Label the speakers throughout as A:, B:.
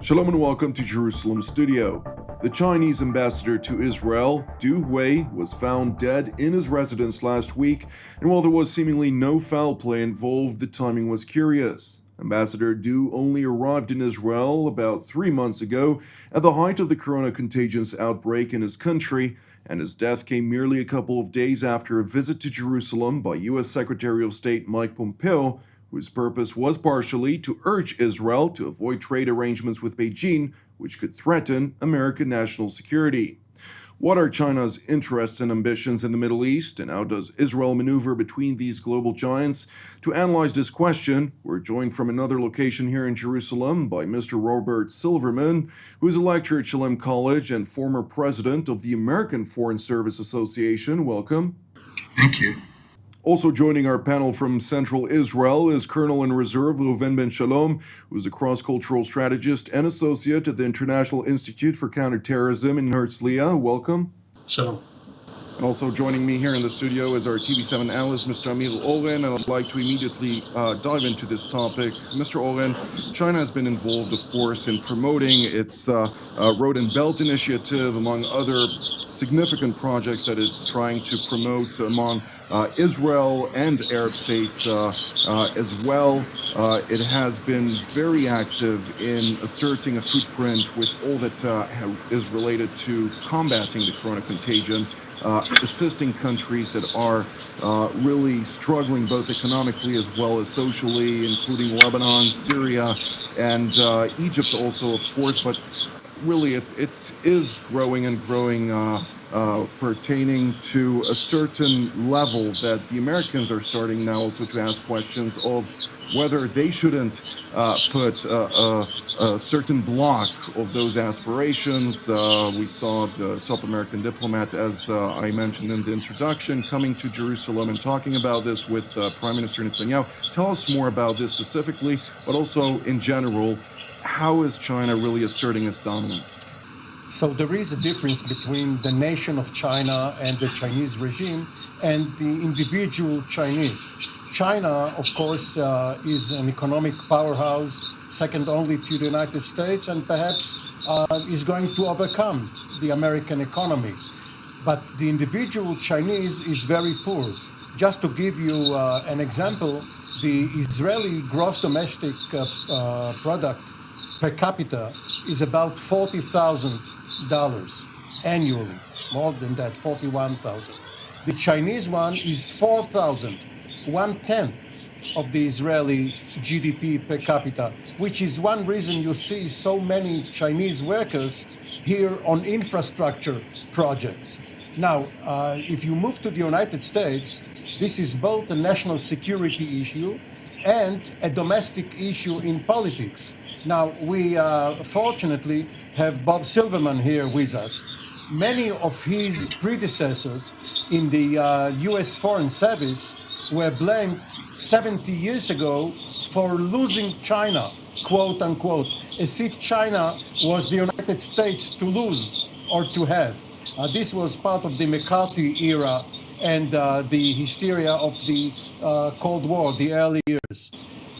A: Shalom and welcome to Jerusalem Studio. The Chinese ambassador to Israel, Du Wei, was found dead in his residence last week, and while there was seemingly no foul play involved, the timing was curious. Ambassador Du only arrived in Israel about 3 months ago at the height of the corona contagion's outbreak in his country, and his death came merely a couple of days after a visit to Jerusalem by U.S. Secretary of State Mike Pompeo, whose purpose was partially to urge Israel to avoid trade arrangements with Beijing, which could threaten American national security. What are China's interests and ambitions in the Middle East, and how does Israel maneuver between these global giants? To analyze this question, we're joined from another location here in Jerusalem by Mr. Silverman, who is a lecturer at Shalem College and former president of the American Foreign Service Association. Welcome.
B: Thank you.
A: Also joining our panel from Central Israel is Colonel in Reserve Reuven Ben-Shalom, who is a cross-cultural strategist and associate at the International Institute for Counter-Terrorism in Herzliya. Welcome.
B: Shalom.
A: And also joining me here in the studio is our TV7 analyst, Mr. Amir Oren, and I'd like to immediately dive into this topic. Mr. Oren, China has been involved, of course, in promoting its Road and Belt Initiative, among other significant projects that it's trying to promote among Israel and Arab states as well. It has been very active in asserting a footprint with all that is related to combating the corona contagion, assisting countries that are really struggling both economically as well as socially, including Lebanon, Syria, and Egypt also, of course, but really it is growing and growing pertaining to a certain level that the Americans are starting now also to ask questions of whether they shouldn't put a certain block of those aspirations. We saw the top American diplomat, as I mentioned in the introduction, coming to Jerusalem and talking about this with Prime Minister Netanyahu. Tell us more about this specifically, but also in general, how is China really asserting its dominance?
C: So there is a difference between the nation of China and the Chinese regime and the individual Chinese. China, of course, is an economic powerhouse, second only to the United States, and perhaps is going to overcome the American economy. But the individual Chinese is very poor. Just to give you an example, the Israeli gross domestic product per capita is about $40,000 annually, more than that, 41,000. The Chinese one is 4,000, 1/10 of the Israeli GDP per capita, which is one reason you see so many Chinese workers here on infrastructure projects. Now, if you move to the United States, this is both a national security issue and a domestic issue in politics. Now, we fortunately have Bob Silverman here with us. Many of his predecessors in the U.S. Foreign Service were blamed 70 years ago for losing China, quote unquote, as if China was the United States to lose or to have. This was part of the McCarthy era and the hysteria of the Cold War, the early years.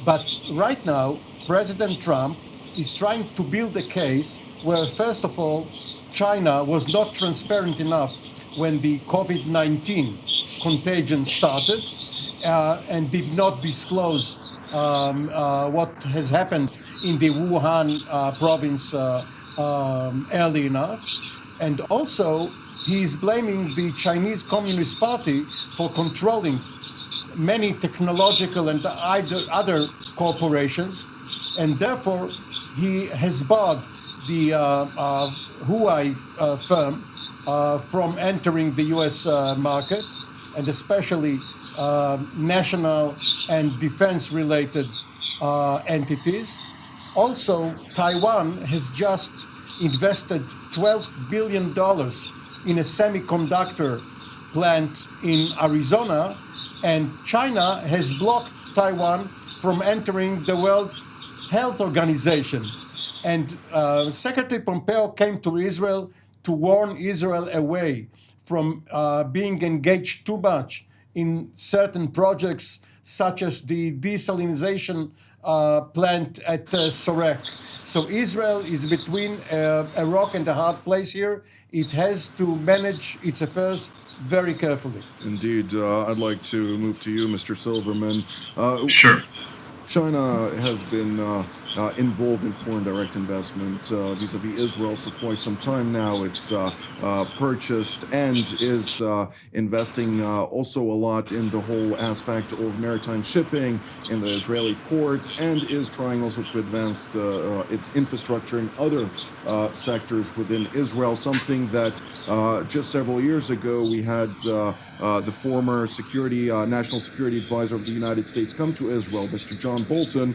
C: But right now, President Trump is trying to build a case where, first of all, China was not transparent enough when the COVID-19 contagion started and did not disclose what has happened in the Wuhan province early enough. And also, he is blaming the Chinese Communist Party for controlling many technological and other corporations, and therefore he has barred the Huawei firm from entering the U.S. market, and especially national and defense-related entities. Also, Taiwan has just invested $12 billion in a semiconductor plant in Arizona, and China has blocked Taiwan from entering the World Health Organization. And Secretary Pompeo came to Israel to warn Israel away from being engaged too much in certain projects, such as the desalinization plant at Sorek. So Israel is between a rock and a hard place here. It has to manage its affairs very carefully.
A: Indeed. I'd like to move to you, Mr. Silverman.
B: Sure.
A: China has been involved in foreign direct investment vis-a-vis Israel for quite some time now. It's purchased and is investing also a lot in the whole aspect of maritime shipping in the Israeli ports, and is trying also to advance its infrastructure in other sectors within Israel, something that just several years ago we had the former national security advisor of the United States come to Israel, Mr. John Bolton,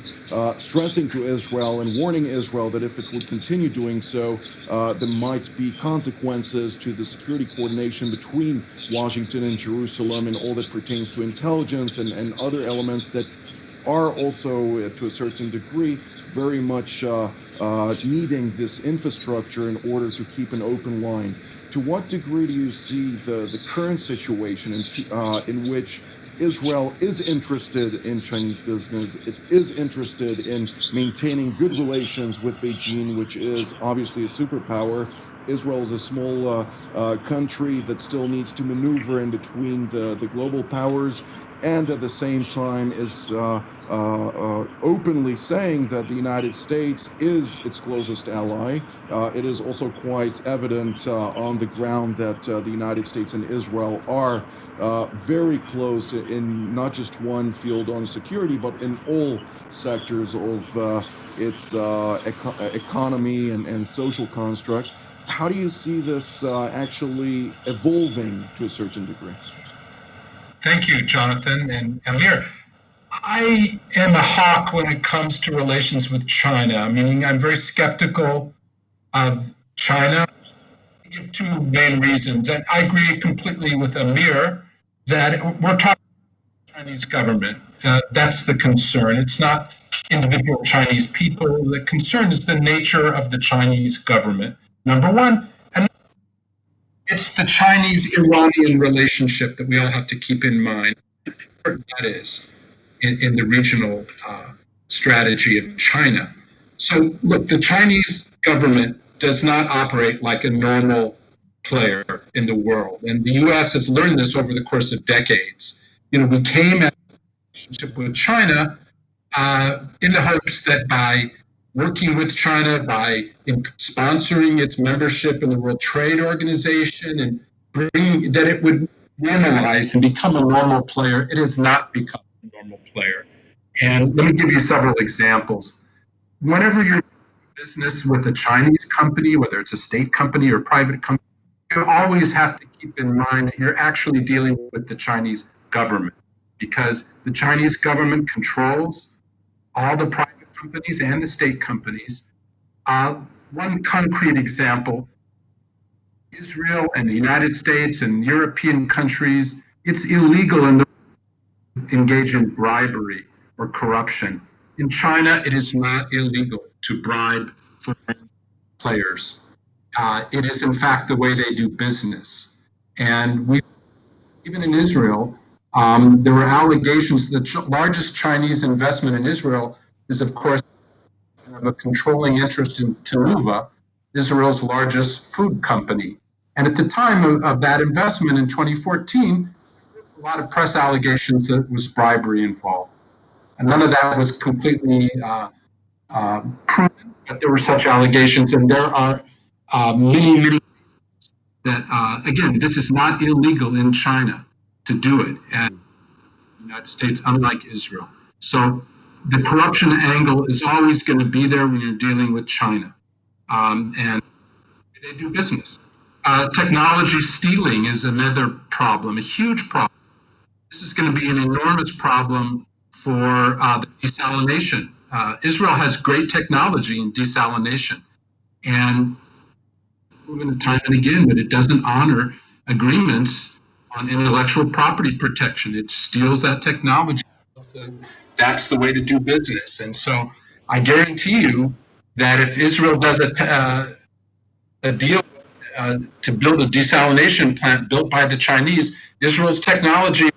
A: stressing to Israel and warning Israel that if it would continue doing so, there might be consequences to the security coordination between Washington and Jerusalem and all that pertains to intelligence and other elements that are also, to a certain degree, very much needing this infrastructure in order to keep an open line. To what degree do you see the current situation in which Israel is interested in Chinese business, it is interested in maintaining good relations with Beijing, which is obviously a superpower? Israel is a small country that still needs to maneuver in between the global powers, and at the same time is openly saying that the United States is its closest ally. It is also quite evident on the ground that the United States and Israel are very close in not just one field on security, but in all sectors of its economy and social construct. How do you see this actually evolving to a certain degree?
B: Thank you, Jonathan and Amir. I am a hawk when it comes to relations with China, meaning I'm very skeptical of China. I give two main reasons. And I agree completely with Amir that we're talking about the Chinese government. That's the concern. It's not individual Chinese people. The concern is the nature of the Chinese government, number one. And it's the Chinese-Iranian relationship that we all have to keep in mind. That is in the regional strategy of China. So, look, the Chinese government does not operate like a normal player in the world. And the U.S. has learned this over the course of decades. We came at a relationship with China in the hopes that by working with China, by sponsoring its membership in the World Trade Organization and bringing that it would normalize and become a normal player. It has not become a normal player. And let me give you several examples. Whenever you're doing business with a Chinese company, whether it's a state company or private company, you always have to keep in mind that you're actually dealing with the Chinese government, because the Chinese government controls all the private companies and the state companies. One concrete example, Israel and the United States and European countries, it's illegal to engage in bribery or corruption. In China, it is not illegal to bribe foreign players. It is, in fact, the way they do business. And even in Israel, there were allegations. The largest Chinese investment in Israel is, of course, of a controlling interest in Tenuva, Israel's largest food company. And at the time of that investment in 2014, a lot of press allegations that was bribery involved. And none of that was completely proven, that there were such allegations. And there are many that, again, this is not illegal in China to do it, and the United States, unlike Israel. So the corruption angle is always going to be there when you're dealing with China. And they do business. Technology stealing is another problem, a huge problem. This is going to be an enormous problem for the desalination. Israel has great technology in desalination, and proven time and again that it doesn't honor agreements on intellectual property protection. It steals that technology. That's the way to do business. And so I guarantee you that if Israel does a deal to build a desalination plant built by the Chinese, Israel's technology will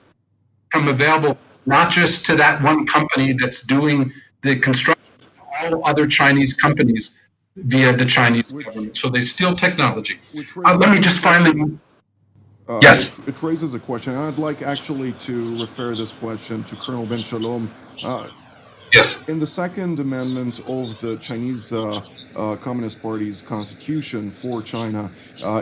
B: become available not just to that one company that's doing the construction of all other Chinese companies via the Chinese government. So they steal technology. Let me just finally. Yes.
A: It raises a question, and I'd like actually to refer this question to Colonel Ben-Shalom.
B: Yes.
A: In the Second Amendment of the Chinese Communist Party's constitution for China,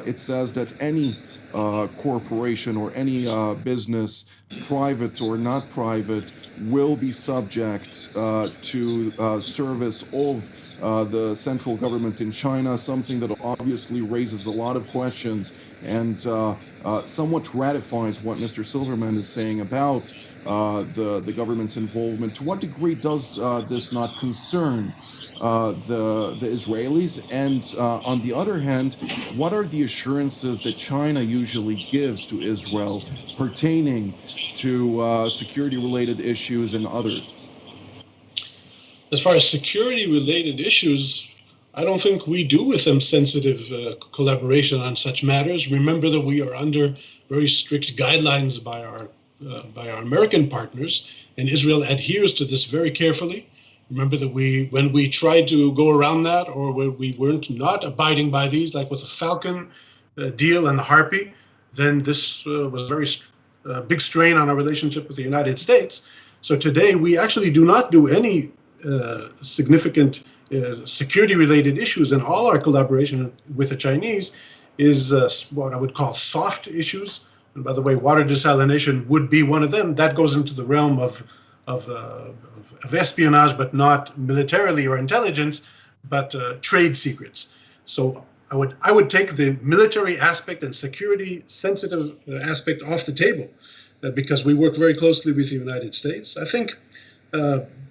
A: it says that any corporation or any business, private or not private, will be subject to service of the central government in China, something that obviously raises a lot of questions and somewhat ratifies what Mr. Silverman is saying about the government's involvement. To what degree does this not concern the Israelis? And on the other hand, what are the assurances that China usually gives to Israel pertaining to security-related issues and others?
D: As far as security-related issues, I don't think we do with them sensitive collaboration on such matters. Remember that we are under very strict guidelines by our American partners, and Israel adheres to this very carefully. Remember that when we tried to go around that, or when we weren't not abiding by these, like with the Falcon deal and the Harpy, then this was a very big strain on our relationship with the United States. So today we actually do not do any significant security-related issues, and all our collaboration with the Chinese is what I would call soft issues. And by the way, water desalination would be one of them. That goes into the realm of espionage, but not militarily or intelligence, but trade secrets. So I would take the military aspect and security-sensitive aspect off the table, because we work very closely with the United States. I think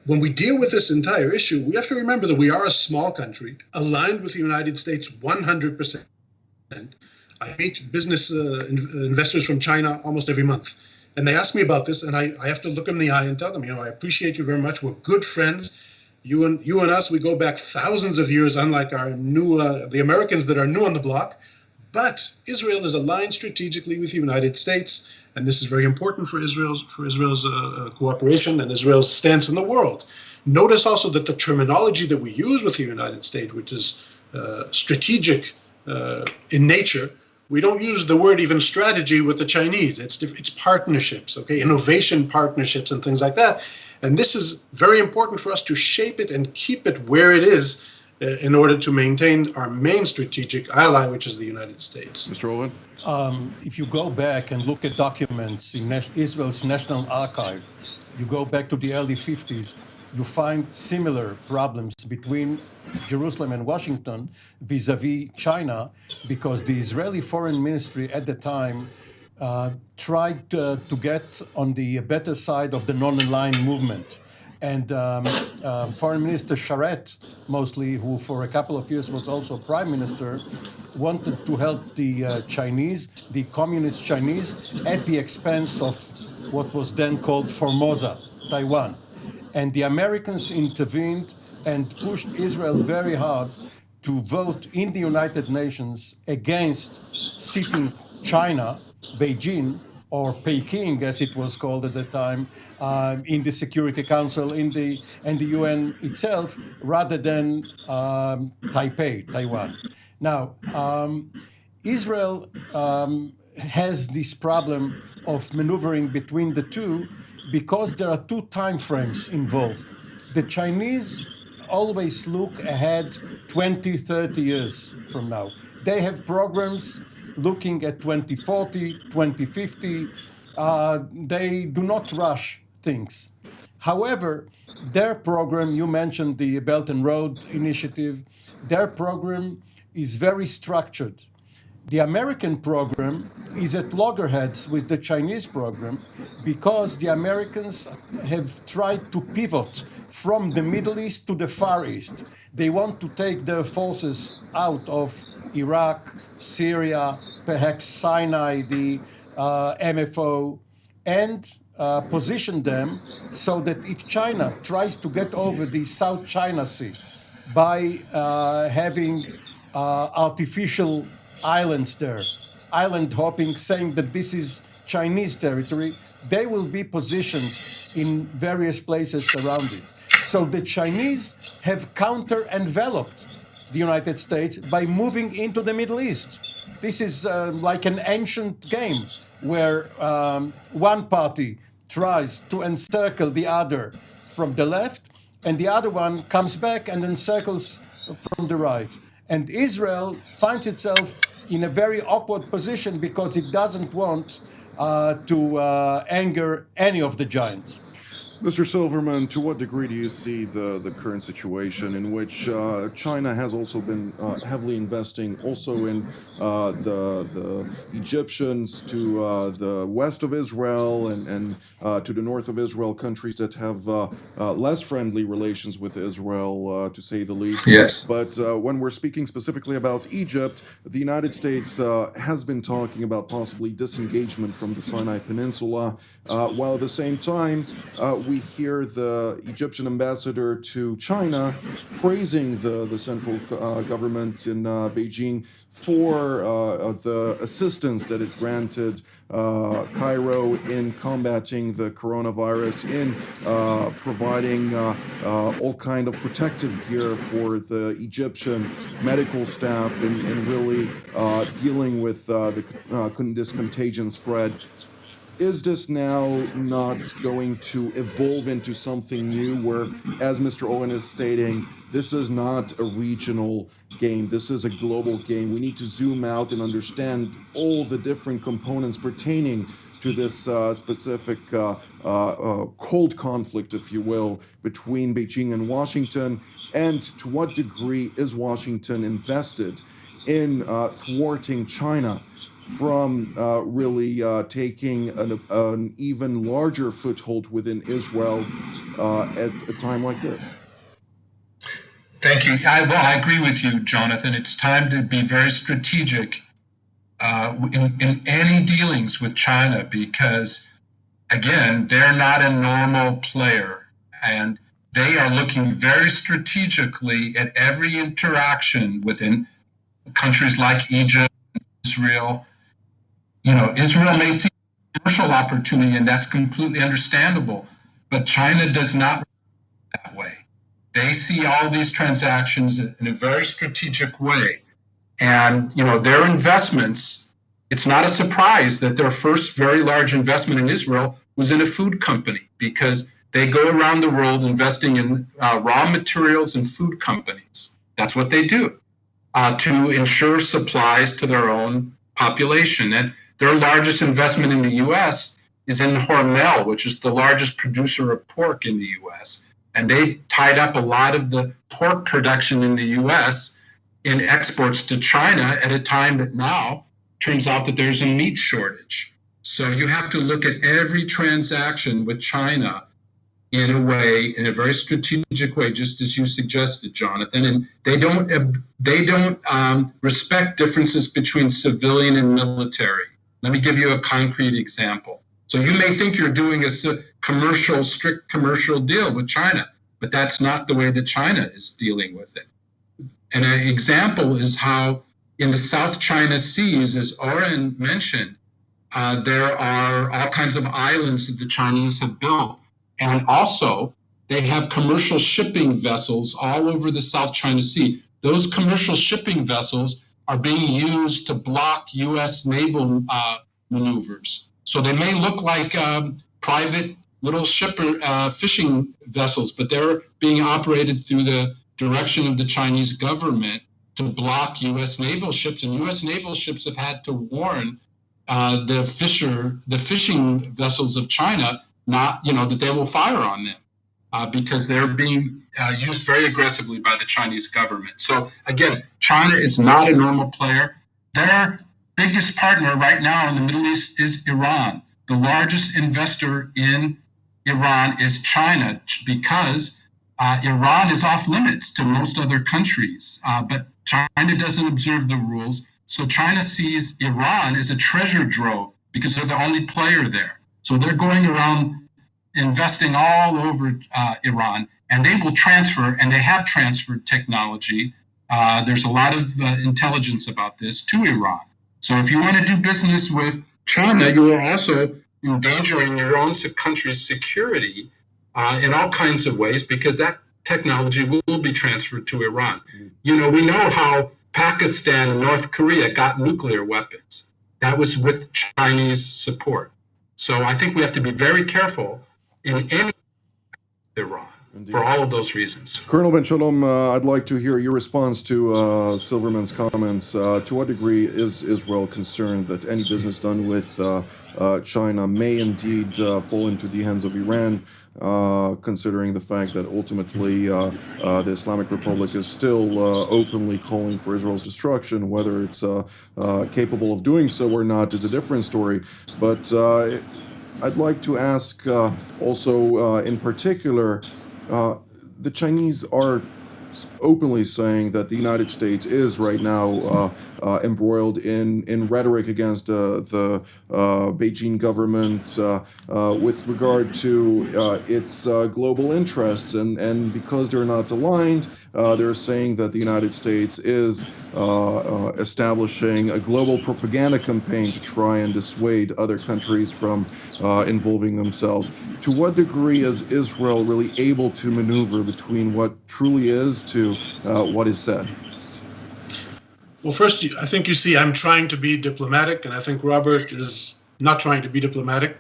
D: when we deal with this entire issue, we have to remember that we are a small country, aligned with the United States 100%. I meet business investors from China almost every month, and they ask me about this, and I have to look them in the eye and tell them, I appreciate you very much. We're good friends. You and us, we go back thousands of years, unlike our the Americans that are new on the block. But Israel is aligned strategically with the United States, and this is very important for Israel's cooperation and Israel's stance in the world. Notice also that the terminology that we use with the United States, which is strategic in nature, we don't use the word even strategy with the Chinese. It's partnerships, okay, innovation partnerships and things like that. And this is very important for us to shape it and keep it where it is in order to maintain our main strategic ally, which is the United States.
A: Mr. Oren?
C: If you go back and look at documents in Israel's National Archive, you go back to the early 50s, you find similar problems between Jerusalem and Washington vis-a-vis China, because the Israeli Foreign Ministry at the time tried to get on the better side of the non-aligned movement. And Foreign Minister Sharet, mostly, who for a couple of years was also Prime Minister, wanted to help the Chinese, the Communist Chinese, at the expense of what was then called Formosa, Taiwan. And the Americans intervened and pushed Israel very hard to vote in the United Nations against sitting China, Beijing, or Peking, as it was called at the time, in the Security Council, and the UN itself, rather than Taipei, Taiwan. Now, Israel has this problem of maneuvering between the two because there are two time frames involved. The Chinese always look ahead 20, 30 years from now. They have programs looking at 2040, 2050. They do not rush things. However, their program, you mentioned the Belt and Road Initiative, their program is very structured. The American program is at loggerheads with the Chinese program because the Americans have tried to pivot from the Middle East to the Far East. They want to take their forces out of Iraq, Syria, perhaps Sinai, the MFO, and position them so that if China tries to get over the South China Sea by having artificial islands there, island hopping, saying that this is Chinese territory, they will be positioned in various places around it. So the Chinese have counter-enveloped the United States by moving into the Middle East. This is like an ancient game where one party tries to encircle the other from the left, and the other one comes back and encircles from the right. And Israel finds itself in a very awkward position because it doesn't want to anger any of the giants.
A: Mr. Silverman, to what degree do you see the current situation in which China has also been heavily investing also in the Egyptians to the west of Israel and to the north of Israel, countries that have less friendly relations with Israel, to say the least?
B: Yes.
A: But when we're speaking specifically about Egypt, the United States has been talking about possibly disengagement from the Sinai Peninsula, while at the same time, we hear the Egyptian ambassador to China praising the central government in Beijing for the assistance that it granted Cairo in combating the coronavirus, in providing all kind of protective gear for the Egyptian medical staff in really dealing with this contagion spread. Is this now not going to evolve into something new where, as Mr. Oren is stating, this is not a regional game, this is a global game? We need to zoom out and understand all the different components pertaining to this specific cold conflict, if you will, between Beijing and Washington, and to what degree is Washington invested in thwarting China from really taking an even larger foothold within Israel at a time like this?
B: Thank you. I agree with you, Jonathan. It's time to be very strategic in any dealings with China because, again, they're not a normal player. And they are looking very strategically at every interaction within countries like Egypt, Israel. You know, Israel may see a commercial opportunity, and that's completely understandable, but China does not that way. They see all these transactions in a very strategic way. And, you know, their investments, it's not a surprise that their first very large investment in Israel was in a food company because they go around the world investing in raw materials and food companies. That's what they do to ensure supplies to their own population. And their largest investment in the U.S. is in Hormel, which is the largest producer of pork in the U.S. And they've tied up a lot of the pork production in the U.S. in exports to China at a time that now turns out that there's a meat shortage. So you have to look at every transaction with China in a way, in a very strategic way, just as you suggested, Jonathan. And they don't respect differences between civilian and military. Let me give you a concrete example. So you may think you're doing a strict commercial deal with China, but that's not the way that China is dealing with it. And an example is how in the South China Seas, as Oren mentioned, there are all kinds of islands that the Chinese have built. And also, they have commercial shipping vessels all over the South China Sea. Those commercial shipping vessels are being used to block U.S. naval maneuvers. So they may look like private little fishing vessels, but they're being operated through the direction of the Chinese government to block U.S. naval ships. And U.S. naval ships have had to warn the fishing vessels of China that they will fire on them because they're being used very aggressively by the Chinese government. So again, China is not a normal player. Their biggest partner right now in the Middle East is Iran. The largest investor in Iran is China because Iran is off limits to most other countries, but China doesn't observe the rules. So China sees Iran as a treasure trove because they're the only player there. So they're going around investing all over Iran, and they will transfer, and they have transferred technology. There's a lot of intelligence about this to Iran. So if you want to do business with China, you are also endangering your own country's security in all kinds of ways, because that technology will be transferred to Iran. We know how Pakistan and North Korea got nuclear weapons. That was with Chinese support. So I think we have to be very careful in any Iran. Indeed. For all of those reasons.
A: Colonel Ben-Shalom, I'd like to hear your response to Silverman's comments. To what degree is Israel concerned that any business done with China may indeed fall into the hands of Iran, considering the fact that ultimately the Islamic Republic is still openly calling for Israel's destruction? Whether it's capable of doing so or not is a different story. But I'd like to ask also in particular, the Chinese are openly saying that the United States is right now embroiled in rhetoric against the Beijing government with regard to its global interests, and because they're not aligned, they're saying that the United States is establishing a global propaganda campaign to try and dissuade other countries from involving themselves. To what degree is Israel really able to maneuver between what truly is to what is said?
D: Well, first, I think you see I'm trying to be diplomatic, and I think Robert is not trying to be diplomatic.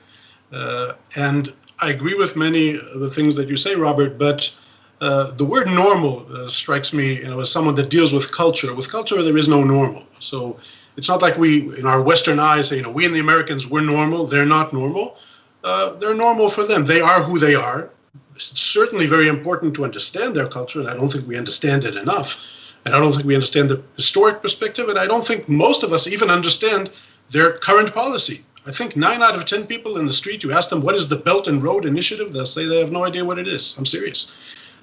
D: And I agree with many of the things that you say, Robert, but the word normal strikes me, as someone that deals with culture. With culture, there is no normal. So it's not like we, in our Western eyes, say, we and the Americans, we're normal. They're not normal. They're normal for them. They are who they are. It's certainly very important to understand their culture, and I don't think we understand it enough. And I don't think we understand the historic perspective, and I don't think most of us even understand their current policy. I think 9 out of 10 people in the street, you ask them, what is the Belt and Road Initiative? They'll say they have no idea what it is. I'm serious.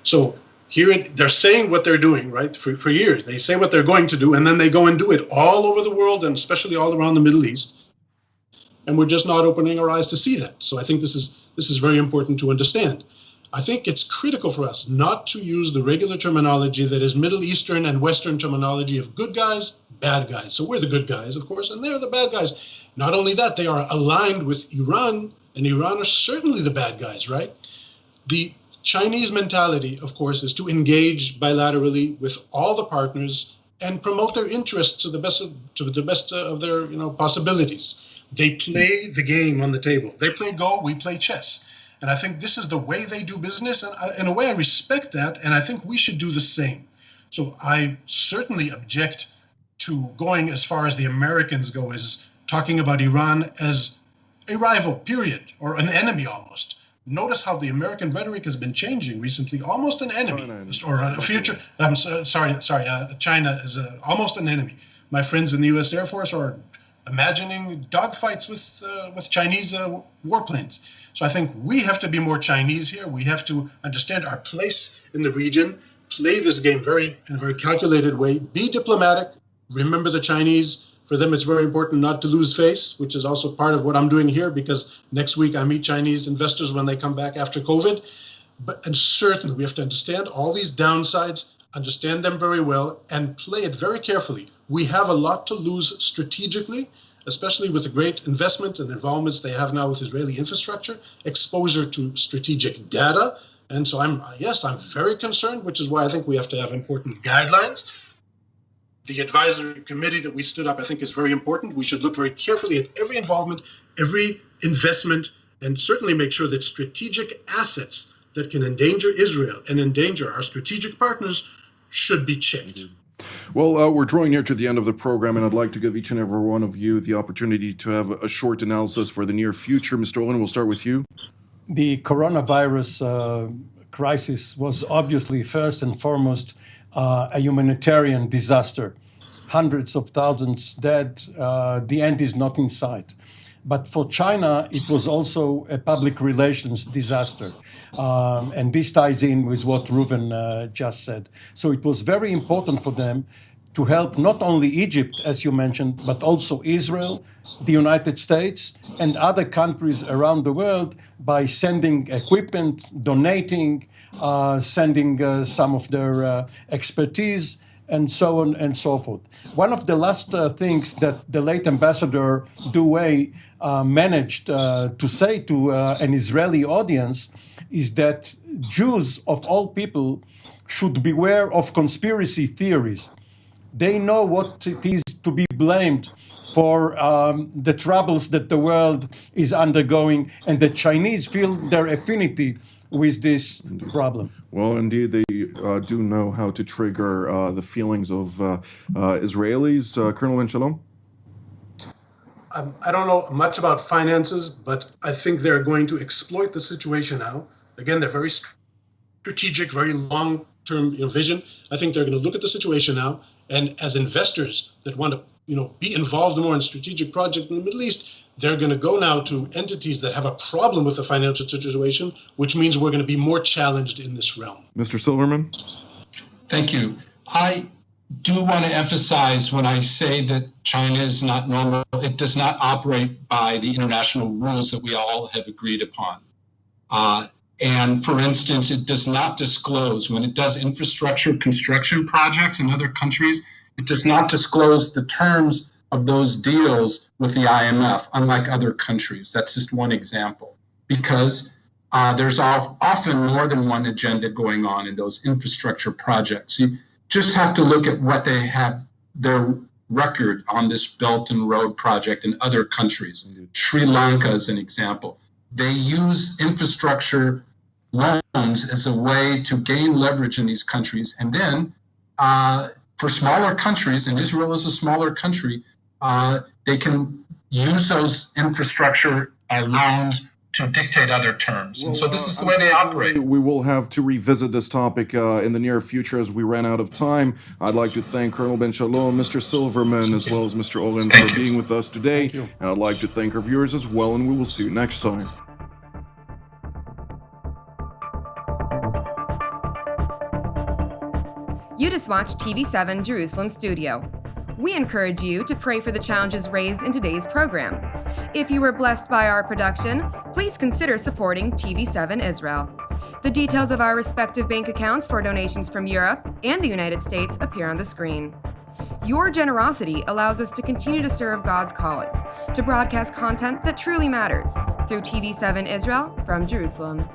D: So here they're saying what they're doing, right, for years. They say what they're going to do, and then they go and do it all over the world, and especially all around the Middle East. And we're just not opening our eyes to see that. So I think this is very important to understand. I think it's critical for us not to use the regular terminology that is Middle Eastern and Western terminology of good guys, bad guys. So we're the good guys, of course, and they're the bad guys. Not only that, they are aligned with Iran, and Iran are certainly the bad guys, right? The Chinese mentality, of course, is to engage bilaterally with all the partners and promote their interests to the best of their possibilities. They play the game on the table. They play Go, we play chess. And I think this is the way they do business. And in a way, I respect that. And I think we should do the same. So I certainly object to going as far as the Americans go, as talking about Iran as a rival, period, or an enemy almost. Notice how the American rhetoric has been changing recently, almost an enemy, or a future. I'm sorry. China is almost an enemy. My friends in the U.S. Air Force are imagining dogfights with Chinese warplanes. So I think we have to be more Chinese here. We have to understand our place in the region, play this game in a very calculated way, be diplomatic. Remember the Chinese. For them, it's very important not to lose face, which is also part of what I'm doing here, because next week I meet Chinese investors when they come back after COVID. And certainly we have to understand all these downsides, understand them very well, and play it very carefully. We have a lot to lose strategically, especially with the great investment and involvements they have now with Israeli infrastructure, exposure to strategic data. And so I'm very concerned, which is why I think we have to have important guidelines. The advisory committee that we stood up, I think, is very important. We should look very carefully at every involvement, every investment, and certainly make sure that strategic assets that can endanger Israel and endanger our strategic partners should be checked.
A: Well, we're drawing near to the end of the program, and I'd like to give each and every one of you the opportunity to have a short analysis for the near future. Mr. Oren, we'll start with you.
C: The coronavirus crisis was obviously first and foremost a humanitarian disaster. Hundreds of thousands dead. The end is not in sight. But for China, it was also a public relations disaster. And this ties in with what Reuven just said. So it was very important for them to help not only Egypt, as you mentioned, but also Israel, the United States, and other countries around the world by sending equipment, donating, sending some of their expertise, and so on and so forth. One of the last things that the late Ambassador Du Wei managed to say to an Israeli audience is that Jews, of all people, should beware of conspiracy theories. They know what it is to be blamed for the troubles that the world is undergoing, and the Chinese feel their affinity with this problem.
A: Well, indeed, they do know how to trigger the feelings of Israelis. Colonel Ben-Shalom?
D: I don't know much about finances, but I think they're going to exploit the situation now. Again, they're very strategic, very long-term vision. I think they're going to look at the situation now, and as investors that want to be involved more in strategic projects in the Middle East, they're going to go now to entities that have a problem with the financial situation, which means we're going to be more challenged in this realm.
A: Mr. Silverman?
B: Thank you. I do want to emphasize when I say that China is not normal, it does not operate by the international rules that we all have agreed upon. And for instance, it does not disclose when it does infrastructure construction projects in other countries, it does not disclose the terms of those deals with the IMF, unlike other countries. That's just one example, because there's often more than one agenda going on in those infrastructure projects. You just have to look at what they have, their record on this Belt and Road project in other countries. Sri Lanka is an example. They use infrastructure loans as a way to gain leverage in these countries. And then for smaller countries, and Israel is a smaller country, they can use those infrastructure loans to dictate other terms. And so this is the way they operate.
A: We will have to revisit this topic in the near future as we ran out of time. I'd like to thank Colonel Ben-Shalom, Mr. Silverman, as well as Mr. Oren for being with us today. And I'd like to thank our viewers as well, and we will see you next time.
E: You just watched TV7 Jerusalem Studio. We encourage you to pray for the challenges raised in today's program. If you were blessed by our production, please consider supporting TV7 Israel. The details of our respective bank accounts for donations from Europe and the United States appear on the screen. Your generosity allows us to continue to serve God's calling, to broadcast content that truly matters through TV7 Israel from Jerusalem.